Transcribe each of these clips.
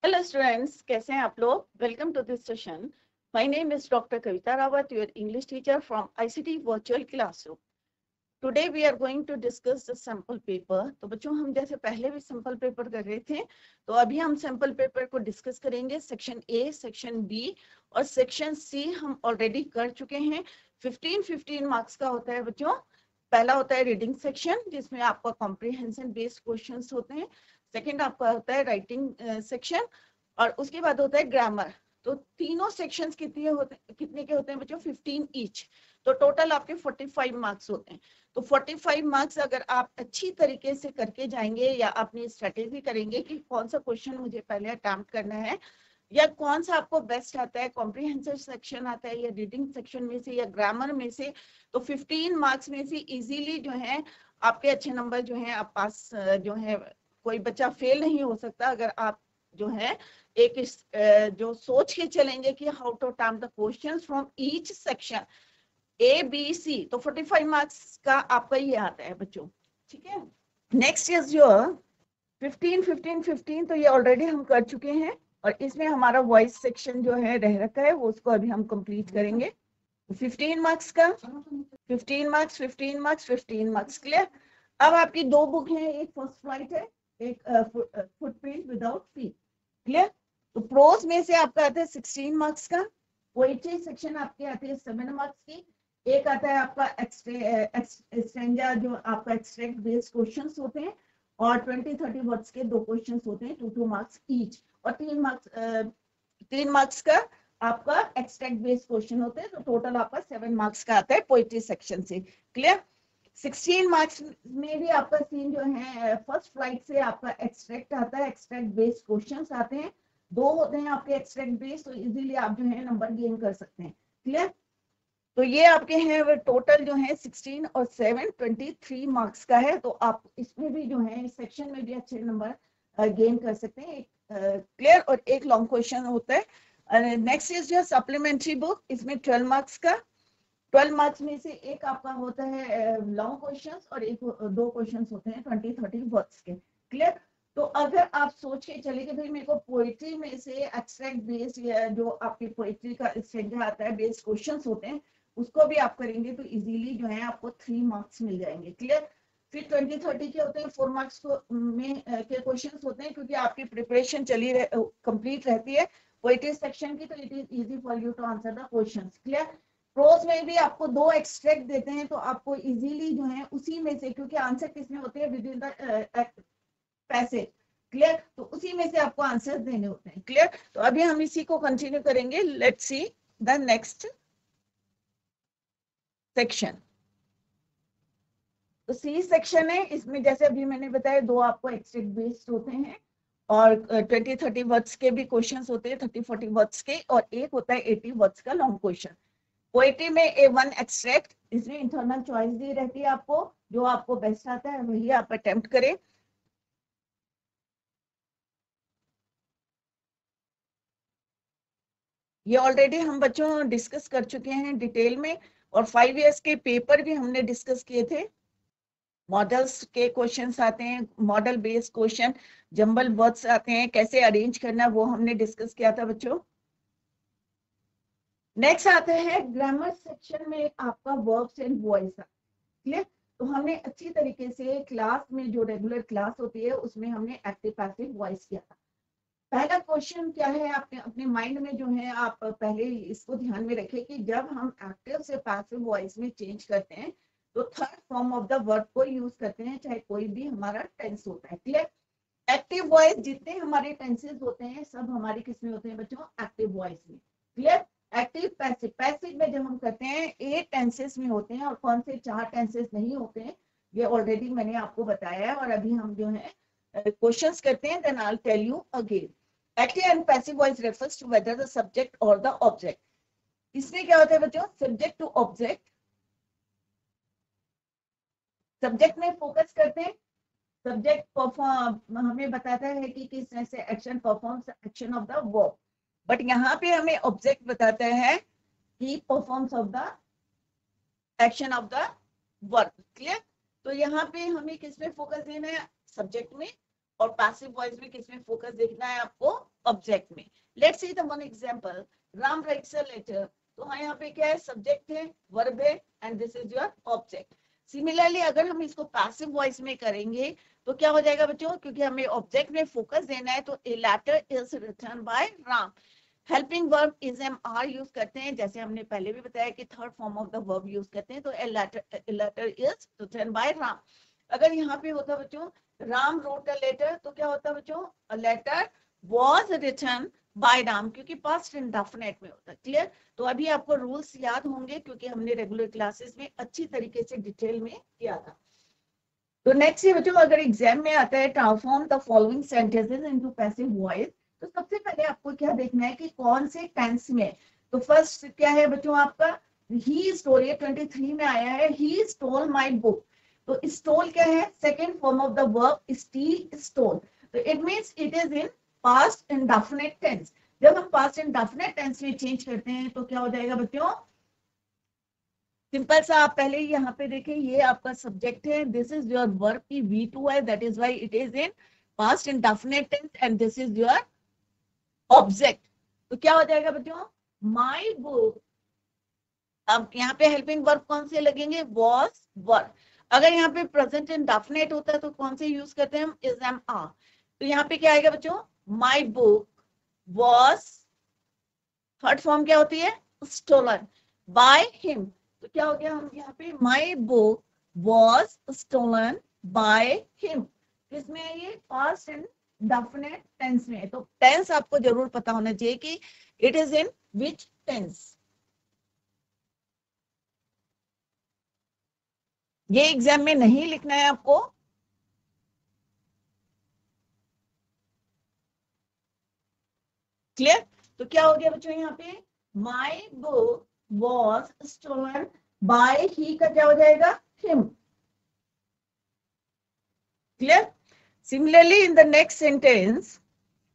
Hello students, कैसे हैं आप लोग? Welcome to this session. My name is Dr. Kavita Rawat, your English teacher from ICT Virtual Classroom. Today we are going to discuss the sample paper. तो बच्चों हम जैसे पहले भी sample paper कर रहे थे, तो अभी हम sample paper को discuss करेंगे. Section A, Section B और Section C हम already कर चुके हैं. 15 मार्क्स का होता है बच्चों. पहला होता है रीडिंग सेक्शन जिसमें आपका कॉम्प्रिहेंशन बेस्ड क्वेश्चंस होते हैं. सेकंड आपका होता है राइटिंग सेक्शन और उसके बाद होता है ग्रामर. तो तीनों सेक्शंस कितने के होते हैं बच्चों? 15 ईच. तो टोटल आपके 45 मार्क्स होते हैं. तो 45 मार्क्स अगर आप अच्छी तरीके से करके जाएंगे या अपनी स्ट्रेटेजी करेंगे कि कौन सा क्वेश्चन मुझे पहले अटेम्प्ट करना है या कौन सा आपको बेस्ट आता है, कॉम्प्रिहेंसिव सेक्शन आता है या रीडिंग सेक्शन में से या ग्रामर में से, तो 15 मार्क्स में से इजीली जो है आपके अच्छे नंबर जो है आप पास जो है कोई बच्चा फेल नहीं हो सकता अगर आप जो है एक जो सोच के चलेंगे कि how to attempt the questions from each section A B C. तो 45 मार्क्स का आपका ये आता है बच्चों. ठीक है. नेक्स्ट इज जो 15 तो ये ऑलरेडी हम कर चुके हैं और इसमें हमारा वॉइस सेक्शन जो है रह रखा है वो उसको अभी हम कंप्लीट करेंगे. 15 मार्क्स का 15 मार्क्स क्लियर. अब आपकी दो बुक हैं, एक फर्स्ट फ्लाइट है, एक फुटप्रिंट विदाउट फीट. क्लियर. तो प्रोज में से आपका आता है 16 मार्क्स का. पोएट्री सेक्शन आपके आते हैं 7 मार्क्स की. एक आता है आपका एक्सटेंजा जो आपका एक्सट्रैक्ट बेस्ड क्वेश्चंस होते हैं और 20-30 वर्ड्स के दो क्वेश्चंस होते हैं 2 मार्क्स ईच. और 3 मार्क्स का आपका एक्सट्रैक्ट बेस्ड क्वेश्चन होते हैं. तो टोटल आपका 7 मार्क्स का आता है पोएट्री सेक्शन से. क्लियर. 16 मार्क्स में भी आपका सीन जो है फर्स्ट फ्लाइट से आपका एक्सट्रैक्ट आता है, एक्सट्रैक्ट बेस्ड क्वेश्चंस आते हैं. 2 होते हैं आपके एक्सट्रैक्ट बेस्ड, तो इजीली आप जो है नंबर गेन कर सकते हैं. क्लियर. तो ये आपके हैं टोटल जो है 16 और 7 23 मार्क्स का है. तो आप इसमें भी जो है इस सेक्शन में भी अच्छे नंबर गेन कर सकते हैं. क्लियर. और एक लॉन्ग क्वेश्चन होता है. नेक्स्ट इज जो सप्लीमेंट्री बुक, इसमें 12 मार्क्स का. 12 मार्क्स में से एक आपका होता है लॉन्ग क्वेश्चंस और एक 2 क्वेश्चंस होते हैं 20-30 वर्ड्स के. क्लियर. तो अगर आप सोच के चले कि भाई मेरे को पोएट्री में से एक्सट्रैक्ट बेस्ड या जो आपकी पोएट्री का स्ट्रेंजर आता है बेस्ड क्वेश्चंस होते हैं उसको भी आप करेंगे तो इजीली जो है आपको 3 मार्क्स मिल जाएंगे. क्लियर. फिर 20-30 के होते हैं 4 मार्क्स में के क्वेश्चंस होते हैं क्योंकि आपकी प्रिपरेशन कंप्लीट रहती है पोएट्री सेक्शन की, तो it is easy for you to answer the questions. Clear. Prose में भी आपको 2 एक्सट्रैक्ट देते हैं तो आपको इजीली जो है उसी में से, क्योंकि आंसर किसमें होते हैं with in the passage. Clear. तो उसी में से आपको आंसर देने होते हैं. क्लियर. तो अभी हम इसी को कंटिन्यू करेंगे. Let's see the next section. तो सी सेक्शन है, इसमें जैसे अभी मैंने बताया 2 आपको एक्सट्रैक्ट बेस्ड होते हैं और 20-30 वर्ड्स के भी क्वेश्चंस होते हैं 30-40 वर्ड्स के, और एक होता है 80 वर्ड्स का लॉन्ग क्वेश्चन. पोएट्री में A1 एक्सट्रैक्ट, इसमें इंटरनल चॉइस दी रहती है आपको, जो आपको बेस्ट आता है वही आप अटेम्प्ट करें. ये ऑलरेडी हम बच्चों डिस्कस कर चुके हैं डिटेल में, और 5 इयर्स के पेपर भी हमने डिस्कस किए थे. मॉडल्स के क्वेश्चंस आते हैं, model based question, jumble words आते हैं, कैसे अरेंज करना वो हमने डिस्कस किया था बच्चों. नेक्स्ट आता है ग्रामर सेक्शन में आपका वर्ब्स एंड वॉइस. क्लियर. तो हमने अच्छी तरीके से क्लास में जो रेगुलर क्लास होती है उसमें हमने एक्टिव पैसिव वॉइस किया था. पहला क्वेश्चन क्या है आपके अपने माइंड में जो है आप पहले इसको ध्यान में रखें कि जब हम एक्टिव से पैसिव वॉइस में चेंज करते हैं तो third form of the verb को यूज करते हैं, चाहे कोई भी हमारा टेंस होता है. क्लियर. एक्टिव वॉइस जितने हमारे टेंसेस होते हैं सब हमारे किसमें होते हैं बच्चों? एक्टिव वॉइस में. क्लियर. एक्टिव पैसिव, पैसिव में जब हम करते हैं 8 टेंसेस में होते हैं और कौन से 4 टेंसेस नहीं होते हैं ये ऑलरेडी मैंने आपको बताया है. और अभी हम जो है क्वेश्चंस करते हैं, then I will tell you again. Active and passive voice refers to whether the subject और द ऑब्जेक्ट. इसमें क्या होता है बच्चों? Subject to object. सब्जेक्ट में फोकस करते हैं. सब्जेक्ट परफॉर्म हमें बताता है कि किस तरह से action performs action of the verb, but यहाँ पे हमें ऑब्जेक्ट बताता है कि performs of the action of the verb. Clear. तो यहाँ पे हमें किस पे फोकस देना है? सब्जेक्ट में. और पैसिव वॉइस में किसमें फोकस देखना है आपको? ऑब्जेक्ट में। Let's see the one example, Ram writes a letter. तो हाँ, यहाँ पे क्या है? सब्जेक्ट है, वर्ब है, and this is your object. Similarly अगर हम इसको पैसिव वॉइस में करेंगे तो क्या हो जाएगा बच्चों? क्योंकि हमें ऑब्जेक्ट में फोकस देना है, तो a letter is written by Ram. Helping verb is am are use करते हैं, जैसे हमने पहले भी बताया कि third form of the verb use करते हैं। तो a letter is written by Ram. अगर यहाँ पे होता बच्चों राम रोट अ लेटर, तो क्या होता बच्चों? A letter was written by Ram, क्योंकि पास्ट इंडेफिनिट में होता है। क्लियर? तो अभी आपको रूल्स याद होंगे क्योंकि हमने रेगुलर क्लासेस में अच्छी तरीके से डिटेल में किया था। तो नेक्स्ट ये बच्चों, अगर एग्जाम में आता है transform the following sentences into passive voice, तो सबसे पहले आपको क्या देखना है कि कौन से टेंस में। तो फर्स्ट क्या है बच्चों आपका? ही स्टोल, ये 23 में आया है, ही स्टोल माय बुक। तो स्टोल क्या है? Second form of the verb steal, stole. तो it means it is in past indefinite tense. जब हम पास्ट इंडेफिनिट टेंस में चेंज करते हैं तो क्या हो जाएगा बच्चों? सिंपल सा, आप पहले यहाँ पे देखें, ये आपका सब्जेक्ट है, दिस इज योर वर्ब की V2 है, that is why it is in past indefinite tense, and this is your object. तो क्या हो जाएगा बच्चों? My book. अब यहाँ पे हेल्पिंग वर्ब कौन से लगेंगे? Was, were. अगर यहाँ पे प्रेजेंट इंडेफिनिट होता है तो कौन से यूज करते हैं हम? Is, am, are. तो यहाँ पे क्या आएगा बच्चों? My book was, third form क्या होती है? Stolen by him. तो क्या हो गया? हम यहाँ पे my book was stolen by him, किसमें है ये? पास्ट एंड डेफिनेट टेंस में है। तो टेंस आपको जरूर पता होना चाहिए कि it is in which tense. ये एग्जाम में नहीं लिखना है आपको। क्लियर? तो क्या हो गया बच्चों यहाँ पे? My book was stolen by, he का क्या हो जाएगा? Him. Clear? Similarly in the next sentence,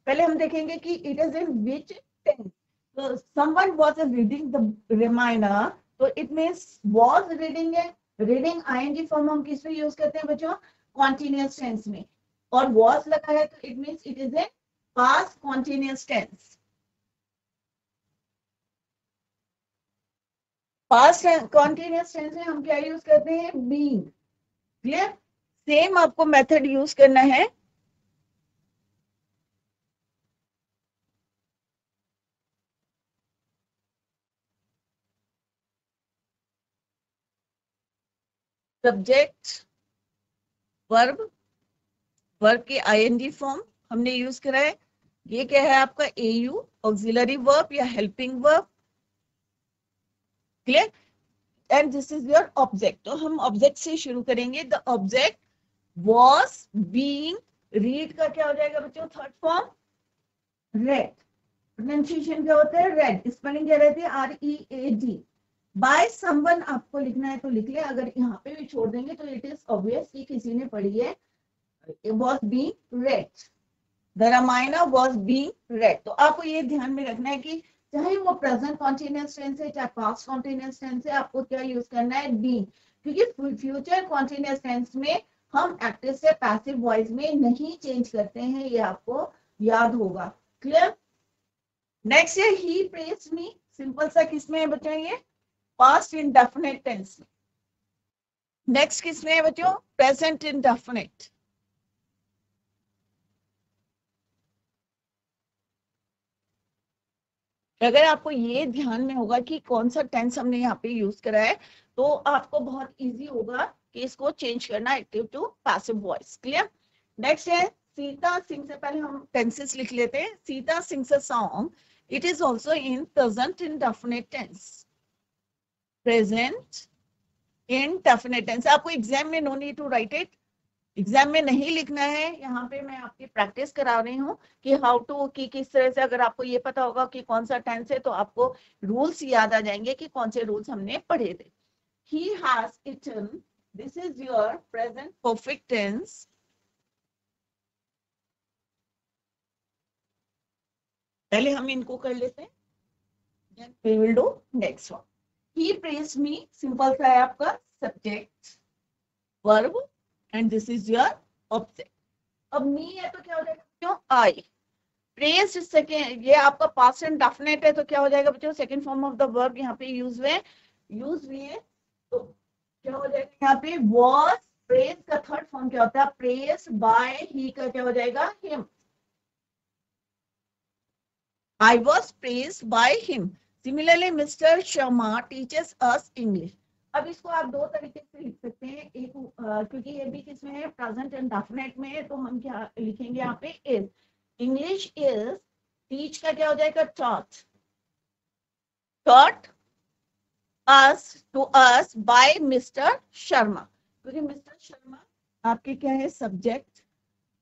पहले हम देखेंगे कि it is in which tense. तो someone was reading the reminder, तो इट मींस वाज रीडिंग है। रीडिंग आईएनजी फॉर्म हम किस में यूज करते हैं बच्चों? कॉन्टिन्यूअस टेंस में। और वाज लगा है तो it means it is in past continuous tense. Past continuous tense में हम क्या यूज करते हैं? बीइंग। क्लियर? सेम आपको मेथड यूज करना है। सब्जेक्ट, वर्ब, वर्ब की आईएनजी फॉर्म हमने यूज करा है। ये क्या है आपका? एयू, ऑक्सिलरी वर्ब या helping verb. Clear? And this is your object. तो हम ऑब्जेक्ट से शुरू करेंगे। The object was being, read का क्या हो जाएगा बच्चों? Third form red. प्रोनाउंसिएशन क्या होता है? रेड। स्पेलिंग क्या रहती है? READ। बाय समवन आपको लिखना है तो लिख ले, अगर यहाँ पे भी छोड़ देंगे तो इट इज ऑब्वियस कि किसी ने पढ़ी है। Was being read, the Ramayana was being read. तो आपको ये ध्यान में रखना है कि चाहे वो प्रेजेंट कॉन्टिन्यूअस टेंस है चाहे पास्ट कॉन्टिन्यूअस टेंस है, आपको क्या यूज करना है? बीइंग। क्योंकि फ्यूचर कॉन्टिन्यूअस टेंस में हम एक्टिव से पैसिव वॉइस में नहीं चेंज करते हैं, ये आपको याद होगा। क्लियर? नेक्स्ट है ही प्रेज्ड मी। सिंपल सा किसमें है बच्चों? ये पास्ट इंडेफिनिट टेंस। नेक्स्ट किसमें है बच्चों? Present indefinite. अगर आपको ये ध्यान में होगा कि कौन सा टेंस हमने यहाँ पे यूज करा है, तो आपको बहुत इजी होगा कि इसको चेंज करना active to passive voice. Clear? Next है सीता सिंह। से पहले हम टेंसेस लिख लेते हैं। Sita sings a song, it is also in present indefinite tense. Present indefinite tense. आपको एग्जाम में no need to write it, exam में नहीं लिखना है। यहाँ पे मैं आपकी प्रैक्टिस करा रही हूँ कि हाउ टू, कि किस तरह से, अगर आपको ये पता होगा कि कौन सा टेंस है तो आपको रूल्स याद आ जाएंगे कि कौन से रूल्स हमने पढ़े थे। He has eaten, this is your present perfect tense। पहले हम इनको कर लेते हैं, then we will do next one। He praised me, simple सा है आपका subject, verb, and this is your object. अब मी है तो क्या हो जाएगा बच्चों, आई। प्रेज सेकेंड, ये आपका पास्ट एंड डेफिनेट है तो क्या हो जाएगा बच्चों, second form of the verb यहाँ पे यूज हुई है। तो क्या हो जाएगा यहाँ पे, वॉज। प्रेज का थर्ड फॉर्म क्या होता है, प्रेज बाय ही का क्या हो जाएगा, him. I was praised by him. Similarly, Mr. Sharma teaches us English. अब इसको आप दो तरीके से लिख सकते हैं, एक क्योंकि ये भी किसमें है, प्रेजेंट एंड डेफिनेट में है, तो हम क्या लिखेंगे यहाँ पे, इज। इंग्लिश इज, टीच का क्या हो जाएगा, taught। taught us to us by Mr. Sharma, क्योंकि मिस्टर शर्मा आपके क्या है, subject,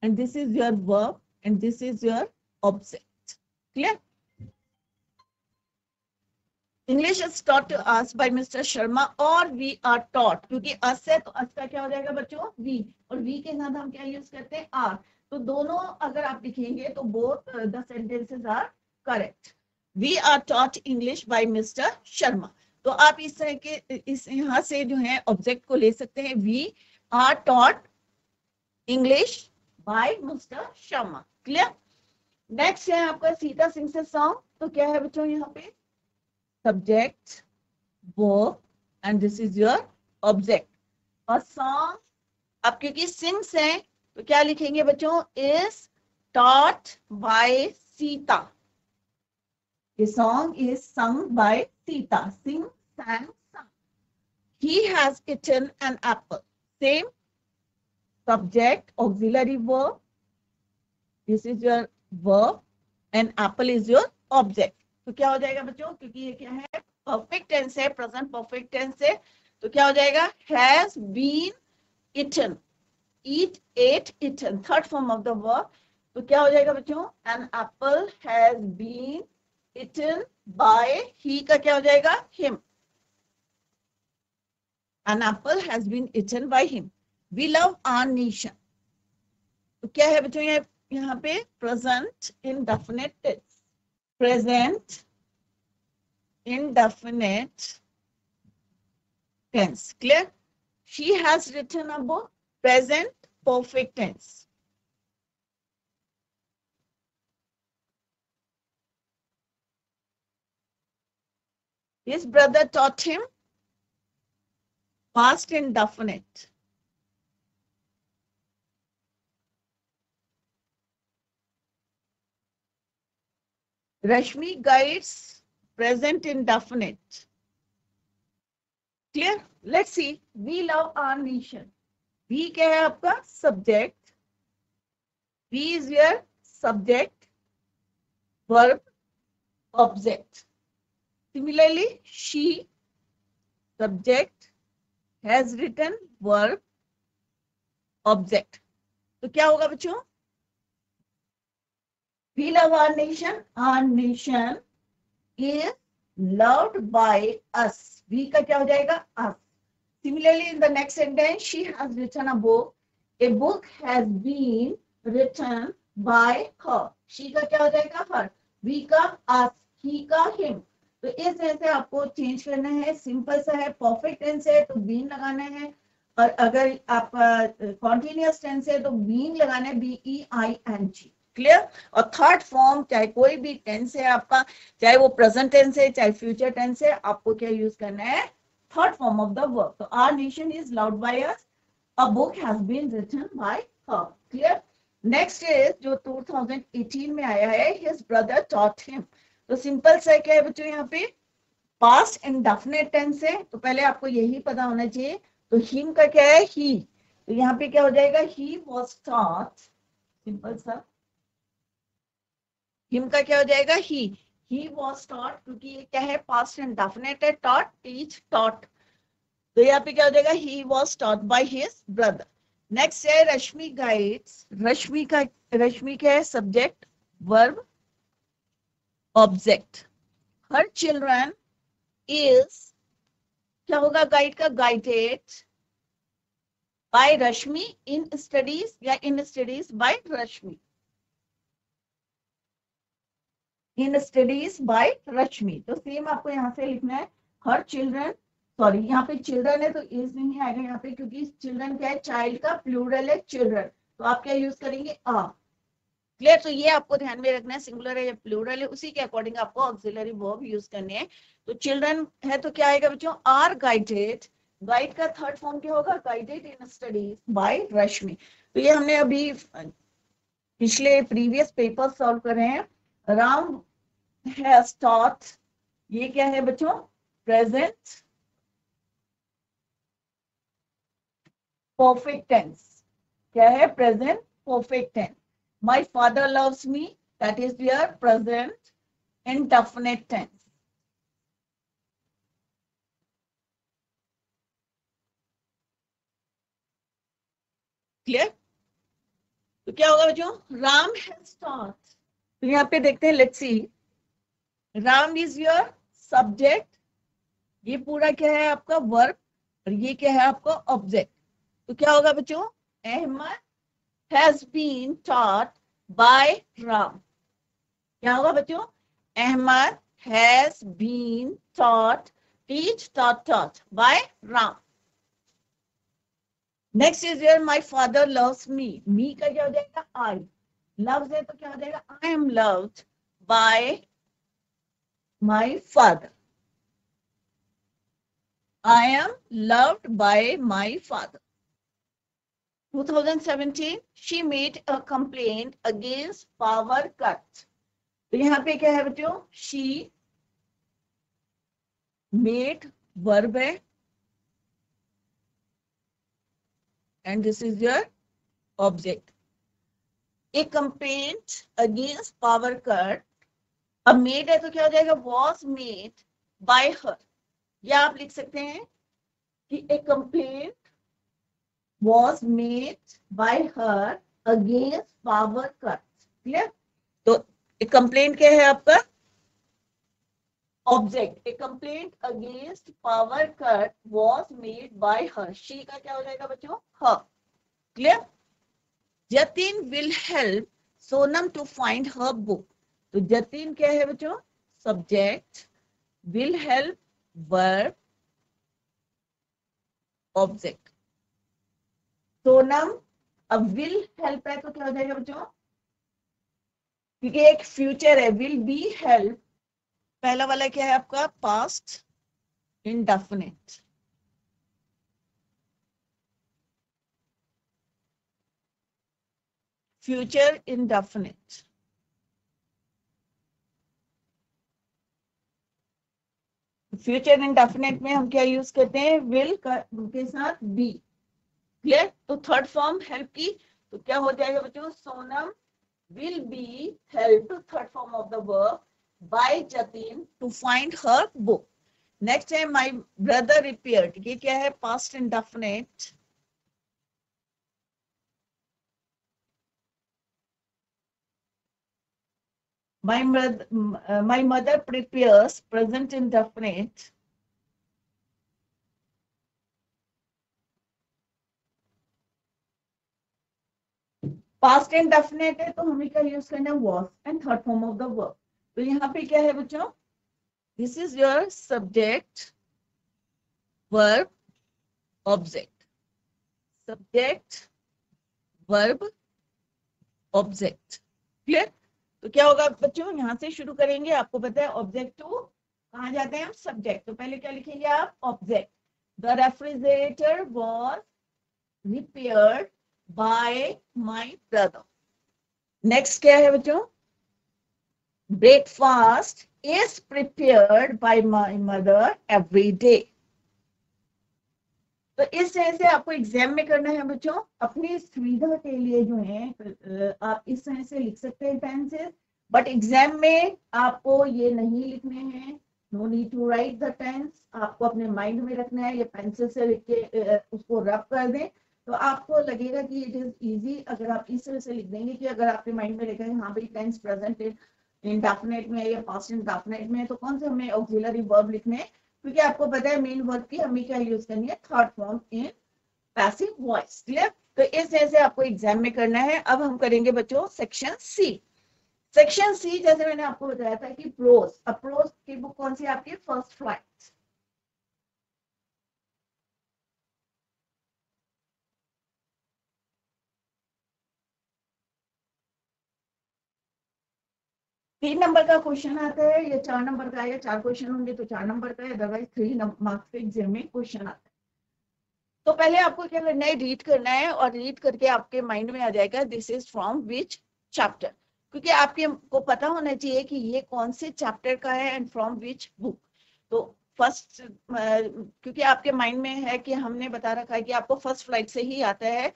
and this is your verb and this is your object. Clear? English is taught to us by Mr. Sharma or we are taught, क्योंकि us है तो us का क्या हो जाएगा बच्चों, we, और we के साथ हम क्या यूज करते हैं, are। तो दोनों अगर आप लिखेंगे तो both the sentences are correct. We are taught English by Mr. Sharma. तो आप इस तरह के, इस यहाँ से जो है ऑब्जेक्ट को ले सकते हैं, we are taught English by Mr. Sharma. Clear? Next है आपका सीता सिंह से सॉन्ग, तो क्या है बच्चों यहाँ पे, subject, verb, and this is your object. और song, अब क्योंकि sings है तो क्या लिखेंगे बच्चों, is taught by Sita. The song is sung by Sita. Sing, sang, sung. He has eaten an apple. Same subject, auxiliary verb. This is your verb and apple is your object. तो क्या हो जाएगा बच्चों, क्योंकि ये क्या है, perfect tense है, प्रेजेंट परफेक्ट टेंस है, तो क्या हो जाएगा, has been eaten. Eat, ate, eaten, third form of the verb. तो क्या हो जाएगा बच्चों, an apple has been eaten by he का क्या हो जाएगा, him. An apple has been eaten by him. We love our nation, तो क्या है बच्चों, ये यहाँ पे present indefinite tense, present indefinite tense. Clear? She has written a book, present perfect tense. His brother taught him, past indefinite. Rashmi guides, present indefinite. Clear? Let's see. We love our nation. We क्या है आपका subject. We is your subject, verb, object. Similarly, she, subject, has written, verb, object. तो क्या होगा बच्चों, we love our nation. Our nation is loved by us. We का क्या हो जाएगा, us. Similarly, in the next sentence, she has written a book. A book has been written by her. She का क्या हो जाएगा, her. We का us. He का him. तो इस तरह से आपको चेंज करना है, सिंपल सा है, परफेक्ट टेंस है तो बीन लगाना है, और अगर आप कॉन्टिन्यूअस टेंस है तो बीन लगाना है, BEING। क्लियर? और थर्ड फॉर्म, चाहे कोई भी टेंस है आपका, चाहे वो प्रेजेंट टेंस है चाहे फ्यूचर टेंस है, आपको क्या यूज करना है, third form of the verb. तो our nation is loved by us, a book has been written by her. Clear? Next is जो 2018 में आया है, हिज ब्रदर टॉट हिम। तो सिंपल सा क्या है बच्चों, यहाँ पे पास्ट इंडेफिनिट टेंस है, तो पहले आपको यही पता होना चाहिए। तो हिम का क्या है, ही, तो यहाँ पे क्या हो जाएगा, ही वाज टॉट। सिंपल सा, हिम का क्या हो जाएगा, ही वॉज टॉट, क्योंकि ये क्या है, पास्ट इंडेफिनिट है, टॉट, टीच, टॉट। तो यहाँ पे क्या हो जाएगा, he was taught by his brother. Next है रश्मि गाइड्स। रश्मि क्या है, subject, verb, object. Her children is, क्या होगा, गाइड का, guided by Rashmi in studies, या in studies by Rashmi, in studies by Rashmi. तो सेम आपको यहाँ से लिखना है, हर चिल्ड्रन, सॉरी यहाँ पे चिल्ड्रन है तो इज नहीं आएगा यहाँ पे, क्योंकि चिल्ड्रन क्या है, चाइल्ड का प्लूरल है चिल्ड्रन, तो आप क्या यूज करेंगे, आ। क्लियर? तो ये आपको ध्यान में रखना है, सिंगुलर है या प्लूरल है, उसी के अकॉर्डिंग आपको ऑक्सिलरी वर्ब यूज करने हैं। तो चिल्ड्रन है तो क्या आएगा बच्चों, आर गाइडेड। गाइड का थर्ड फॉर्म क्या होगा, guided in studies by Rashmi. तो ये हमने अभी पिछले प्रीवियस पेपर सॉल्व कर रहे हैं। राम हैज टॉट, ये क्या है बच्चों, प्रेजेंट परफेक्ट टेंस। क्या है, present perfect tense. My father loves me, that is your present indefinite tense। Clear? तो क्या होगा बच्चों, राम हैज टॉट। तो यहाँ पे देखते हैं, let's see, Ram is your subject, ये पूरा क्या है आपका वर्ब, और ये क्या है आपका ऑब्जेक्ट। तो क्या होगा बच्चों, Ahmed has been taught by Ram. क्या होगा बच्चों, Ahmed has been taught, teach taught taught by Ram. Next is your my father loves me, me का क्या हो जाएगा, आई। लव्स है तो क्या हो जाएगा, I am loved by my father. I am loved by my father. 2017 she made a complaint against power cut। तो यहाँ पे क्या है बच्चों, she made verb है, and this is your object। a complaint against power cut, अब made है तो क्या हो जाएगा, was made by her। या आप लिख सकते हैं कि a complaint was made by her against power cut। Clear? तो एक कंप्लेंट क्या है आपका, object. A complaint against power cut was made by her, she का क्या हो जाएगा बच्चों, her. Clear? Jatin will help Sonam to find her book. तो जतिन क्या है बच्चों, subject, will help verb, object. Sonam, अब विल हेल्प है तो क्या हो जाएगा बच्चों, क्योंकि एक फ्यूचर है, विल बी हेल्प, पहला वाला क्या है आपका, past indefinite. Future indefinite. Future indefinite में हम क्या यूज करते हैं, विल के साथ बी। क्लियर? तो थर्ड फॉर्म हेल्प की, तो क्या हो जाएगा बच्चों, Sonam will be help, third form of the verb, by Jatin to find her book. Next है माय ब्रदर रिपेयर्ड, ये क्या है, past indefinite. my mother prepares, present indefinite। Past indefinite है तो हमें क्या यूज करना है, was, and third form of the verb. तो यहाँ पे क्या है बच्चों, this is your subject, verb, object. Subject, verb, object. Clear? तो क्या होगा बच्चों, यहां से शुरू करेंगे, आपको पता है ऑब्जेक्ट टू कहाँ जाते हैं हम, सब्जेक्ट। तो पहले क्या लिखेंगे आप, object. The refrigerator was repaired bye my brother. Next क्या है बच्चों, breakfast is prepared by my mother every day. तो इस तरह से आपको एग्जाम में करना है बच्चों, अपनी सुविधा के लिए जो है आप इस तरह से लिख सकते हैं टेंसेस, बट एग्जाम में आपको ये नहीं लिखने हैं। No need to write the tense, आपको अपने माइंड में रखना है, ये पेंसिल से लिख के उसको रब कर दें, तो आपको लगेगा कि इट इज इजी। अगर आप इस तरह से लिख देंगे कि अगर आपके माइंड में लिखा है हाँ भाई टेंस प्रेजेंट इंडेफिनिट में है या पास्ट इंडेफिनिट में है, तो कौन से हमें ऑक्सिलरी वर्ब लिखने हैं, क्योंकि आपको पता है मेन वर्ब की हमें क्या यूज करनी है, third form in passive voice. Clear? तो इस तरह से आपको एग्जाम में करना है। अब हम करेंगे बच्चों सेक्शन सी। सेक्शन सी जैसे मैंने आपको बताया था कि प्रोज, अब प्रोज की बुक कौन सी आपकी, फर्स्ट फ्लाइट। 3 नंबर का क्वेश्चन आता है या 4 नंबर का है, या 4 क्वेश्चन होंगे तो 4 नंबर का है, अदरवाइज 3 मार्क्स के एग्जाम में क्वेश्चन आता है। तो पहले आपको क्या करना है, रीड करना है, और रीड करके आपके माइंड में आ जाएगा this is from which chapter, क्योंकि आपके को पता होना चाहिए कि ये कौन से चैप्टर का है एंड फ्रॉम विच बुक। तो फर्स्ट, क्योंकि आपके माइंड में है कि हमने बता रखा है कि आपको फर्स्ट फ्लाइट से ही आता है,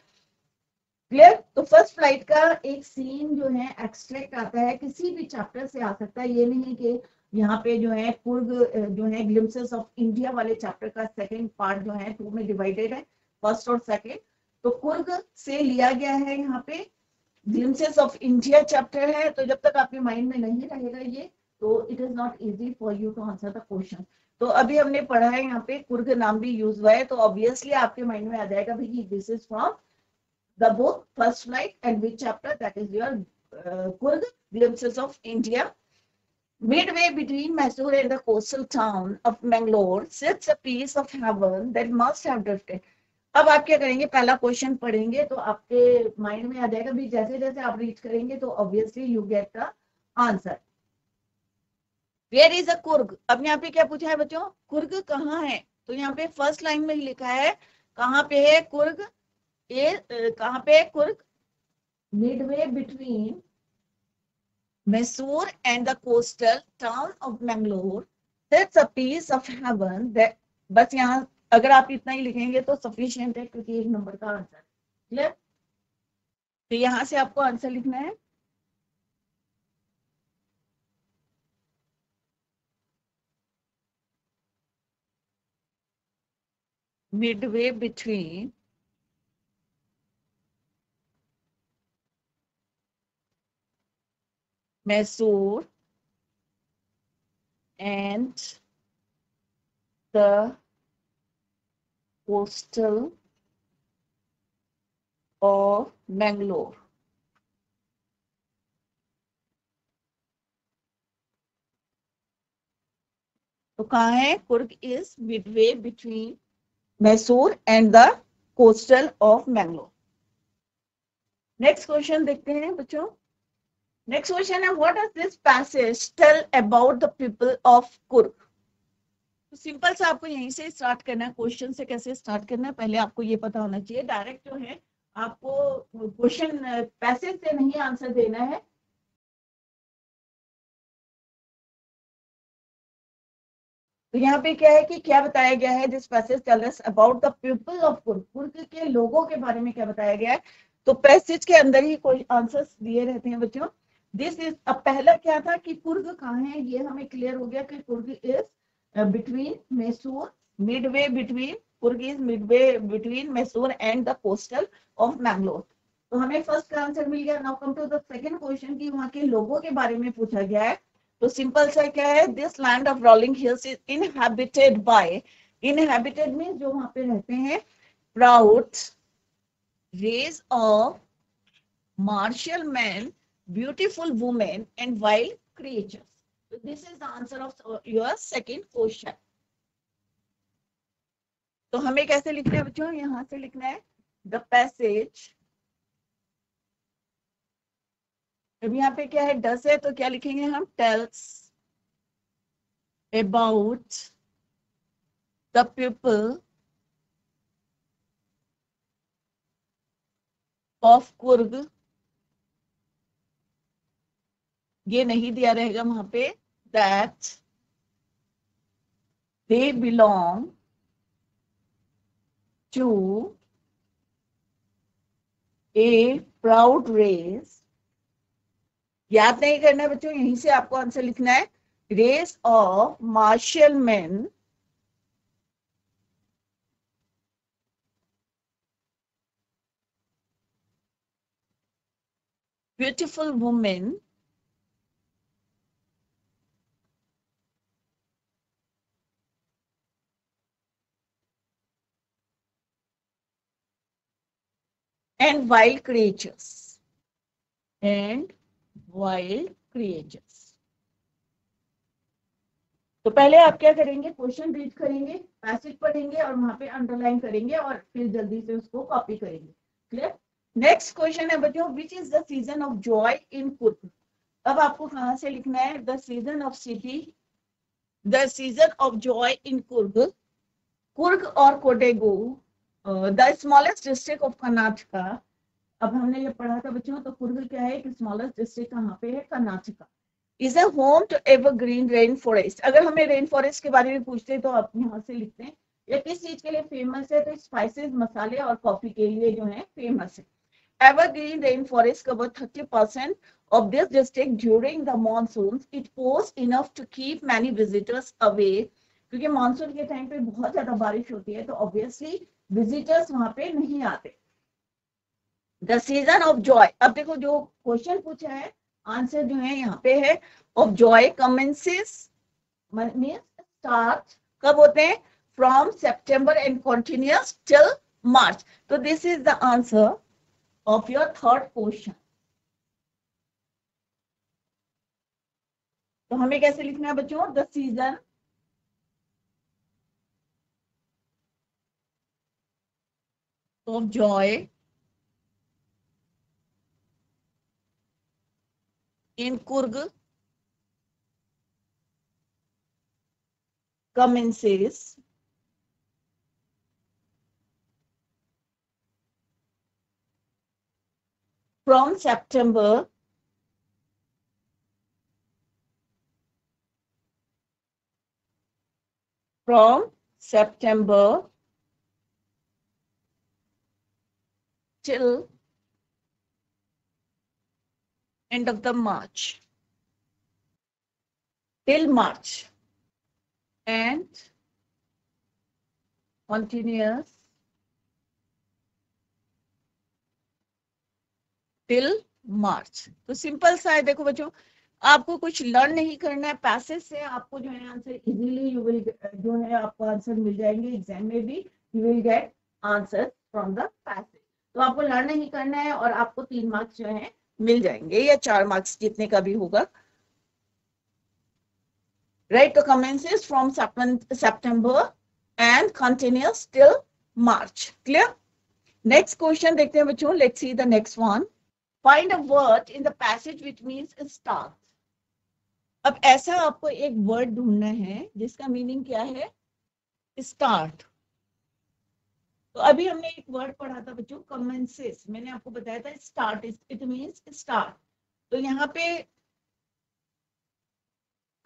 क्लियर। तो फर्स्ट फ्लाइट का एक सीन जो है एक्सट्रैक्ट आता है, किसी भी चैप्टर से आ सकता है, ये नहीं कि यहाँ पे जो है कुर्ग जो है ग्लिम्पसेस ऑफ इंडिया वाले चैप्टर का सेकंड पार्ट जो है 2 में डिवाइडेड है, फर्स्ट और सेकंड। तो कुर्ग से लिया गया है यहाँ पे, ग्लिम्पसेस ऑफ इंडिया चैप्टर है, तो जब तक आपके माइंड में नहीं रहेगा ये, तो it is not easy for you to answer the question. तो अभी हमने पढ़ा है यहाँ पे कुर्ग नाम भी यूज हुआ है, तो ऑब्वियसली आपके माइंड में आ जाएगा भाई this is from the book First Flight, and which chapter, that is your Kurg, Glimpses of India. Midway between Mysore and the coastal town of Mangalore sits a piece of heaven that must have drifted. अब आप क्या करेंगे, पहला question पढ़ेंगे तो आपके mind में आ जाएगा भी, जैसे जैसे आप रीच करेंगे तो obviously you get the answer. Where is a Coorg, अब यहाँ पे क्या पूछा है बच्चों, कुर्ग कहाँ है, तो यहाँ पे फर्स्ट लाइन में ही लिखा है कहाँ पे है कुर्ग, ये कहाँ पे है Coorg, midway between Mysore and the coastal town of Mangalore sits a piece of heaven that, बस यहाँ अगर आप इतना ही लिखेंगे तो सफिशिएंट है, क्योंकि 1 नंबर का आंसर, क्लियर। तो यहाँ से आपको आंसर लिखना है, midway between Mysore and the coastal of Mangalore. तो कहाँ है, Coorg is midway between Mysore and the coastal of Mangalore. Next question देखते हैं बच्चों। नेक्स्ट क्वेश्चन है, what does this passage tell about the people of Coorg. तो सिंपल सा आपको यहीं से स्टार्ट करना है, क्वेश्चन से कैसे स्टार्ट करना है पहले आपको ये पता होना चाहिए। डायरेक्ट जो है आपको क्वेश्चन पैसेज से नहीं आंसर देना है। तो यहाँ पे क्या है कि क्या बताया गया है, this passage tell us about the people of Coorg, Coorg के लोगों के बारे में क्या बताया गया है। तो पैसेज के अंदर ही कोई आंसर्स दिए रहते हैं बच्चों। दिस इज, अब पहला क्या था कि कुर्ग कहाँ है, ये हमें क्लियर हो गया कि Coorg is between Mysore, midway between, Coorg is midway between Mysore and the coastal of Mangalore. तो हमें फर्स्ट का आंसर मिल गया। Now come to the second question की वहां के लोगों के बारे में पूछा गया है। तो सिंपल सा क्या है, this land of rolling hills is inhabited by, inhabited means जो वहां पे रहते हैं, proud race of martial men, beautiful women, and wild creatures. So this is the answer of your second question. तो हमें कैसे लिखना है बच्चों, यहां से लिखना है द पैसेज। अब यहाँ पे क्या है, डस है, तो क्या लिखेंगे हम, tells about the people of Coorg. ये नहीं दिया रहेगा वहां पे, that they belong to a proud race. याद नहीं करना है बच्चों, यहीं से आपको आंसर लिखना है, race of martial man, beautiful women, and wild creatures, and wild creatures। तो पहले आप क्या करेंगे, क्वेश्चन रीड करेंगे, पैसेज पढ़ेंगे और वहां पे अंडरलाइन करेंगे और फिर जल्दी से उसको कॉपी करेंगे, क्लियर। नेक्स्ट क्वेश्चन है बच्चों, which is the season of joy in Coorg. अब आपको कहां से लिखना है? The season of city, the season of joy in Coorg, Coorg और Kodagu, the smallest district of Karnataka. अब हमने ये पढ़ा था बच्चों, तो कुर्ग क्या है? कि स्मॉलेस्ट डिस्ट्रिक्ट कहाँ पे है? Karnataka. Is a home to evergreen rain forest. अगर हमें रेन फॉरेस्ट के बारे में पूछते हैं तो आप यहाँ से लिखते हैं। ये किस चीज के लिए फेमस है? तो स्पाइसेस, मसाले और कॉफी के लिए जो है फेमस है। Evergreen rainforest cover 30% of this district during the monsoons. It pours enough to keep many visitors away. क्योंकि मानसून के टाइम पे बहुत ज्यादा बारिश होती है तो ऑब्वियसली विजिटर्स वहां पे नहीं आते। द सीजन ऑफ जॉय, अब देखो जो क्वेश्चन पूछा है, आंसर जो है यहाँ पे है of joy commences means start, कब होते हैं? From September and continuous till March. तो this is the answer of your third question. तो हमें कैसे लिखना है बच्चों? The season of joy in Coorg commences from September till end of the March, till March, and continuous till March. तो simple सा है। देखो बच्चों, आपको कुछ लर्न नहीं करना है, पैसेज से आपको जो है आंसर इजीली यू विल जो है आपको आंसर मिल जाएंगे। एग्जाम में भी you will get answer from the passage. तो आपको लर्न नहीं करना है और आपको 3 मार्क्स जो है मिल जाएंगे, या 4 मार्क्स जितने का भी होगा। राइट, तो commences from September and continues till March. Clear? Next question देखते हैं बच्चों। Let's see the next one. Find a word in the passage which means start. अब ऐसा आपको एक वर्ड ढूंढना है जिसका मीनिंग क्या है? स्टार्ट। तो अभी हमने एक वर्ड पढ़ा था बच्चों, commences। मैंने आपको बताया था स्टार्ट, इट मीन्स स्टार्ट। तो यहाँ पे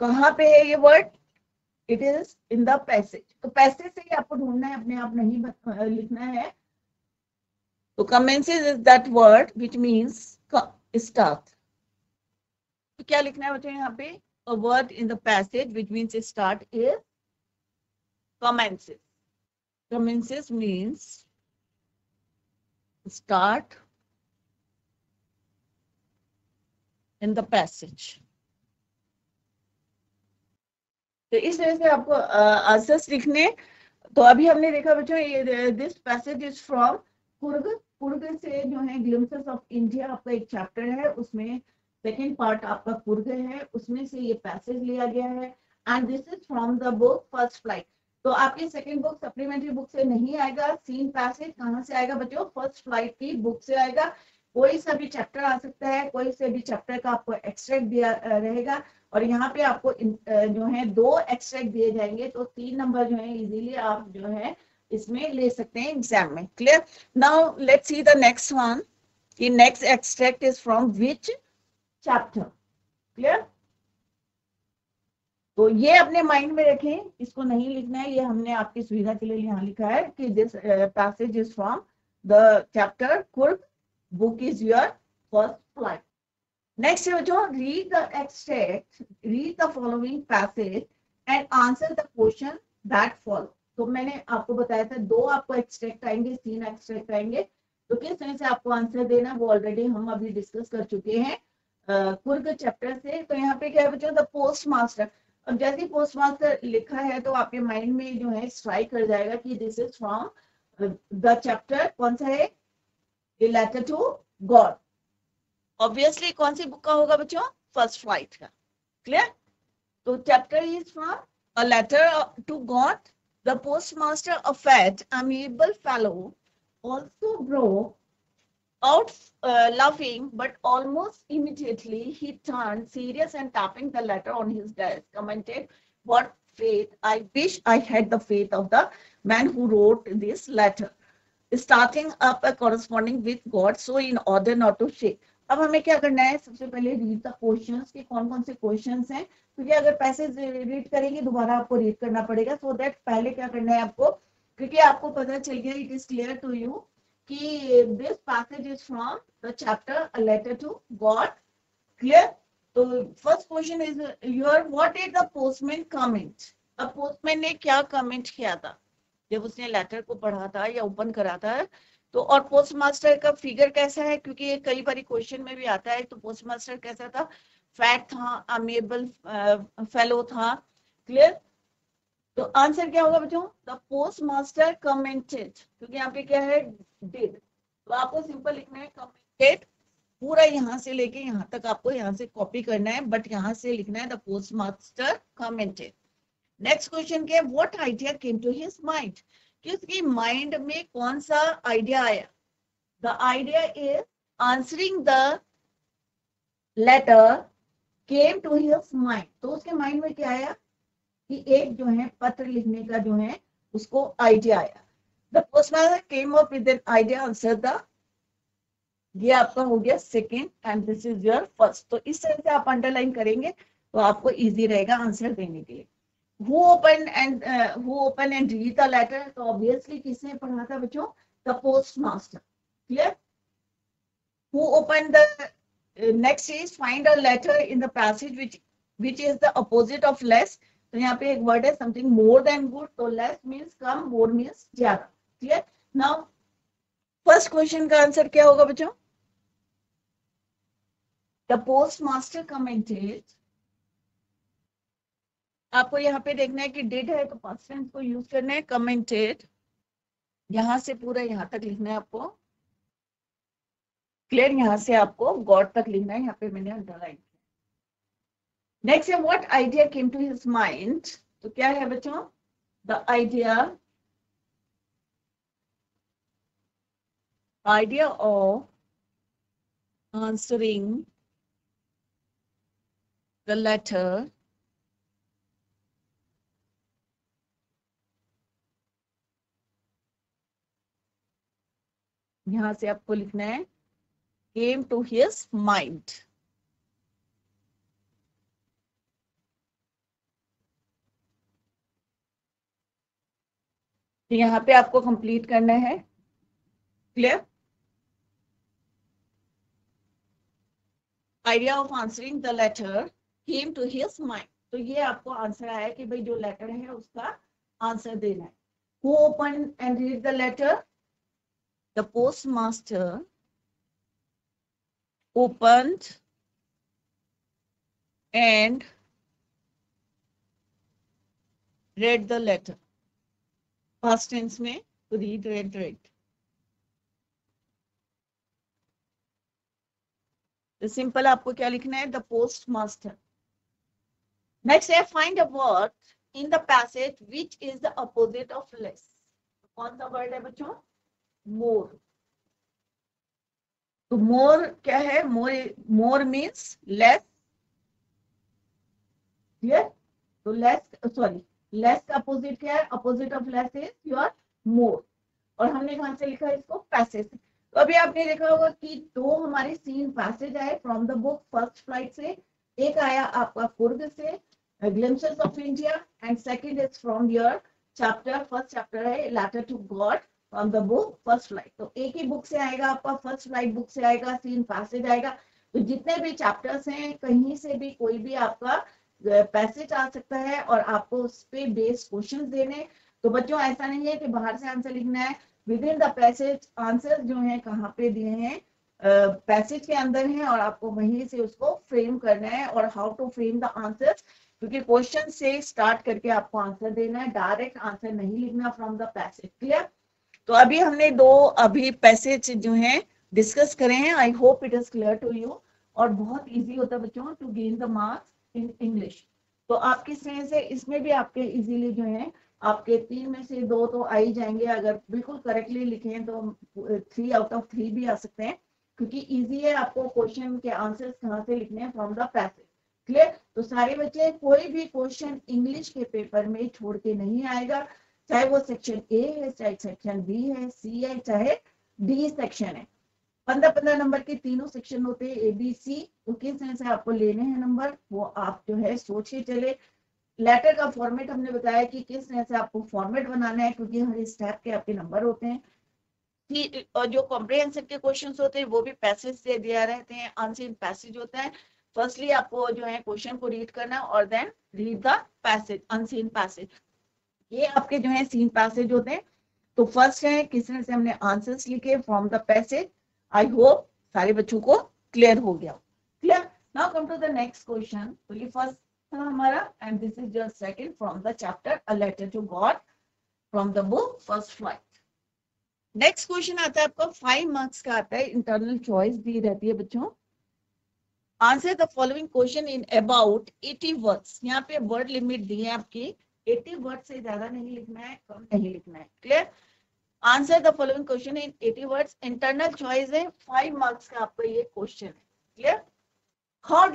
कहाँ पे है ये word? It is in the passage. तो पैसेज से ही आपको ढूंढना है, अपने आप नहीं लिखना है। तो commences is that word which means start. तो क्या लिखना है बच्चों यहाँ पे? A word in the passage which means start is commences. Commences means start in the passage. तो इस तरह से आपको आंसर्स लिखने। तो अभी हमने देखा बच्चों, ये this passage is from Coorg. Coorg से जो है ग्लिम्पसेस ऑफ इंडिया आपका एक चैप्टर है, उसमें सेकेंड पार्ट आपका कुर्ग है, उसमें से ये पैसेज लिया गया है। And this is from the book first flight. तो आपकी सेकेंड बुक सप्लीमेंट्री बुक से नहीं आएगा। सीन पैसेज कहाँ से आएगा बच्चों? फर्स्ट फ्लाइट की बुक से आएगा। कोई सा भी चैप्टर आ सकता है, कोई से भी चैप्टर का आपको एक्सट्रैक्ट दिया रहेगा, और यहाँ पे आपको जो है 2 एक्सट्रैक्ट दिए जाएंगे। तो 3 नंबर जो है इजीली आप जो है इसमें ले सकते हैं एग्जाम में। Clear? Now let's see the next one. The next extract is from which chapter? Clear? तो ये अपने माइंड में रखें, इसको नहीं लिखना है। ये हमने आपकी सुविधा के लिए यहाँ लिखा है कि this passage is from the chapter Coorg, book is your first flight. Next है बच्चों, read the extract, read the following passage and answer the question that follow. तो मैंने आपको बताया था 2 आपको एक्सट्रैक्ट आएंगे, 3 एक्सट्रैक्ट आएंगे। तो किस तरह से आपको आंसर देना वो ऑलरेडी हम अभी डिस्कस कर चुके हैं कुर्ग चैप्टर से। तो यहाँ पे क्या है बच्चों? The post master. अब जैसे ही पोस्ट मास्टर लिखा है तो आपके माइंड में जो है स्ट्राइक कर जाएगा कि this is from the chapter. कौन सा है? A letter to God. Obviously कौन सी बुक का होगा बच्चों? फर्स्ट फ्लाइट का। क्लियर? तो chapter is from a letter to God. The post master, a fat amiable fellow, also broke Out laughing, but almost immediately he turned serious and tapping the letter on his desk, commented, "What faith! I wish I had the faith of the man who wrote this letter, starting up a corresponding with God, so in order not to shake." अब हमें क्या करना है, सबसे पहले read the questions के कौन कौन से क्वेश्चंस हैं, क्योंकि अगर पैसेज रीड करेंगे दोबारा आपको रीड करना पड़ेगा, सो दैट पहले क्या करना है आपको, क्योंकि आपको पता चल गया, it is clear to you कि this passage is from the chapter a letter to God, clear. तो first question is your, what is the postman comment. अब पोस्टमैन ने क्या कमेंट किया था जब उसने लेटर को पढ़ा था या ओपन करा था, तो और पोस्ट मास्टर का फिगर कैसा है, क्योंकि ये कई बार क्वेश्चन में भी आता है, तो पोस्ट मास्टर कैसा था, फैट था, अमेबल फेलो था, क्लियर। तो आंसर क्या होगा बच्चों, द पोस्ट मास्टर कमेंटेड, क्योंकि यहाँ पे क्या है, डिड, तो आपको सिंपल लिखना है कमेंटेड, पूरा यहाँ से लेके यहाँ तक आपको यहाँ से कॉपी करना है, बट यहाँ से लिखना है the post master commented. Next question क्या है, what idea came to his mind, कि उसकी माइंड में कौन सा आइडिया आया। The idea is answering the letter came to his mind, तो उसके माइंड में क्या आया कि एक जो है पत्र लिखने का जो है उसको आइडिया आया। The postmaster came up with an idea, answer the, ये आपका हो गया second and this is your first. तो इस तरह से आप अंडरलाइन करेंगे तो आपको इजी रहेगा आंसर देने के लिए। Who opened and read the letter, तो obviously किसने पढ़ा था बच्चों, the postmaster, clear। Who opened the next is find a letter in the passage which is the opposite of less, तो यहाँ पे एक वर्ड है something more than good, तो less means कम, more means ज्यादा, clear। Now फर्स्ट क्वेश्चन का answer क्या होगा बच्चों, the postmaster commented, आपको यहाँ पे देखना है कि डिड है तो पास्ट टेंस को यूज करना है, कमेंटेड यहां से पूरा यहाँ तक लिखना है आपको, क्लियर, यहाँ से आपको गॉड तक लिखना है, यहाँ पे मैंने अंडरलाइन किया। नेक्स्ट है what idea came to his mind, तो क्या है बच्चों, the idea of answering the letter यहां से आपको लिखना है came to his mind, तो यहाँ पे आपको कंप्लीट करना है, clear. Idea of answering the letter came to his mind, तो ये आपको आंसर आया कि भाई जो लेटर है उसका आंसर देना है। Who opened and read the letter, the postmaster opened and read the letter, past tense में तो read, तो सिंपल आपको क्या लिखना है, द पोस्ट मास्टर। नेक्स्ट है find a word in the passage which is the opposite of less, कौन सा वर्ड है बच्चों, मोर। तो मोर क्या है, मोर मीन्स लेस, क्लियर। तो लेस का अपोजिट क्या है, opposite of less is your मोर, और हमने कहां से लिखा है इसको, पैसेज से। तो अभी आपने देखा होगा कि दो हमारे सीन पैसेज आए from the book first flight से, एक आया आपका कुर्ग से glimpses of India, and second is from your chapter, first chapter है letter to God from the book first flight. तो एक ही बुक से आएगा आपका, फर्स्ट फ्लाइट बुक से आएगा, सीन पैसेज आएगा। तो जितने भी चैप्टर्स हैं कहीं से भी कोई भी आपका पैसेज आ सकता है और आपको उस पे बेस्ड क्वेश्चन देने। तो बच्चों ऐसा नहीं है कि बाहर से आंसर लिखना है, with in the passage answer जो है कहाँ पे दिए हैं, पैसेज के अंदर है, और आपको वहीं से उसको फ्रेम करना है, और how to frame the answer, क्योंकि क्वेश्चन से स्टार्ट करके आपको आंसर देना है, डायरेक्ट आंसर नहीं लिखना फ्रॉम द पैसेज, क्लियर। तो अभी हमने दो पैसेज जो है डिस्कस करे हैं, I hope it is clear to you, और बहुत इजी होता है बच्चों to gain the marks in English. तो आप किस तरह से इसमें भी आपके इजीली जो है आपके 3 में से 2 तो आ ही जाएंगे, अगर बिल्कुल करेक्टली लिखें तो 3 आउट ऑफ 3 भी आ सकते हैं। क्योंकि इजी है, आपको क्वेश्चन के आंसर्स कहाँ से लिखने हैं, फ्रॉम द पैसेज। क्लियर? तो सारे बच्चे कोई भी क्वेश्चन इंग्लिश के पेपर में छोड़ के नहीं आएगा, चाहे वो सेक्शन ए है, चाहे सेक्शन बी है, सी है, चाहे डी सेक्शन है। 15-15 नंबर के तीनों सेक्शन होते हैं, ए बी सी। तो किस तरह से आपको लेने हैं नंबर, वो आप जो है सोच के चले। लेटर का फॉर्मेट हमने बताया कि किस तरह से आपको फॉर्मेट बनाना है, क्योंकि हर स्टेप के आपके नंबर होते हैं। और जो कॉम्प्रिहेंसिव के क्वेश्चंस होते हैं वो भी पैसेज से दिया रहते हैं, अनसीन पैसेज होता है। फर्स्टली आपको जो है क्वेश्चन को रीड करना और then read the passage, unseen passage. ये आपके जो है सीन पैसेज होते हैं। तो फर्स्ट है किस तरह से हमने आंसर्स लिखे from the passage. I hope सारे बच्चों को क्लियर हो गया। Clear? Now come to the next question. तो ये फर्स्ट था हमारा, and this is just second from the chapter a letter to God from the book first flight. Next question आता है आपका 5 मार्क्स का आता है, इंटरनल चॉइस दी रहती है बच्चों। Answer the following question in about 80 words. यहाँ पे वर्ड लिमिट दी है आपकी, 80 वर्ड से ज्यादा नहीं लिखना है, कम नहीं लिखना है। Clear? Answer the following question in 80 words. Internal choice है, 5 मार्क्स का आपका ये क्वेश्चन है। Clear? How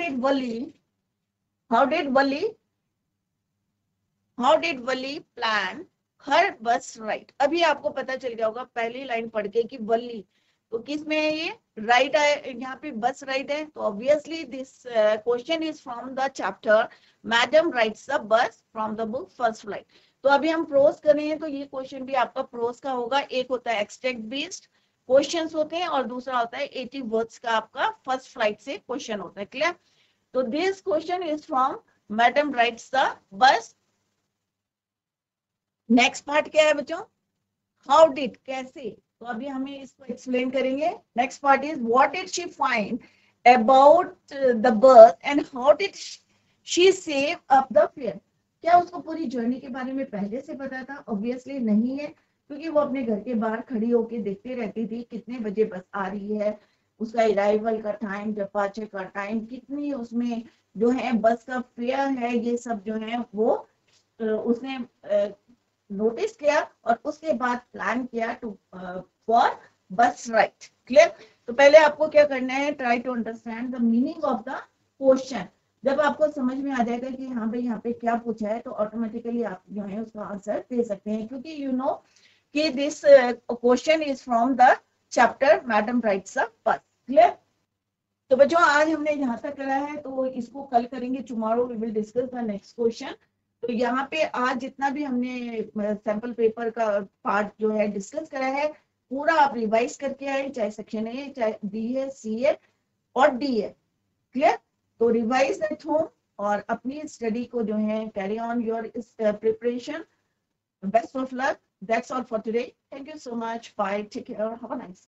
did Valli plan her bus ride. अभी आपको पता चल गया होगा पहली लाइन पढ़ के कि वली तो किस में है, ये राइट है, यहाँ पे बस राइट है। तो obviously this question is from the chapter madam rights the bus from the book first flight. तो अभी हम प्रोज कर रहे हैं, तो ये क्वेश्चन भी आपका प्रोज का होगा। एक होता है एक्सट्रैक्ट बेस्ड क्वेश्चंस होते हैं और दूसरा होता है 80 वर्ड्स का आपका फर्स्ट फ्लाइट से क्वेश्चन होता है। क्लियर? तो this question is from madam rights the bus. Next part क्या है बच्चों? हाउ डिड, कैसे। तो अभी हमें इसको एक्सप्लेन करेंगे। Next part is what did she find about the bus and how did she save up the fair. क्या उसको पूरी जर्नी के बारे में पहले से पता था? ऑब्वियसली नहीं है, क्योंकि वो अपने घर के बाहर खड़ी होके देखती रहती थी कितने बजे बस आ रही है, उसका अराइवल का टाइम, डिपार्चर का टाइम, कितनी उसमें जो है बस का फेयर है, ये सब जो है वो उसने नोटिस किया और उसके बाद प्लान किया to for bus right. Clear? तो पहले आपको क्या करना है, try to understand the meaning of the question. जब आपको समझ में आ जाएगा कि हाँ भाई यहाँ पे क्या पूछा है, तो ऑटोमेटिकली आप जो है उसका आंसर दे सकते हैं, क्योंकि यू नो कि this question is from the chapter madam rights the bus. Clear? तो बच्चों आज हमने यहाँ तक करा है, तो इसको कल करेंगे, tomorrow we will discuss the next question. तो यहाँ पे आज जितना भी हमने सैंपल पेपर का पार्ट जो है डिस्कस करा है, पूरा आप रिवाइज करके आए, चाहे सेक्शन ए, चाहे बी है, सी है और डी है। क्लियर? तो रिवाइज एट होम और अपनी स्टडी को जो है carry on your preparation. Best of luck. That's all for today. Thank you so much. Bye. Take care. Have a nice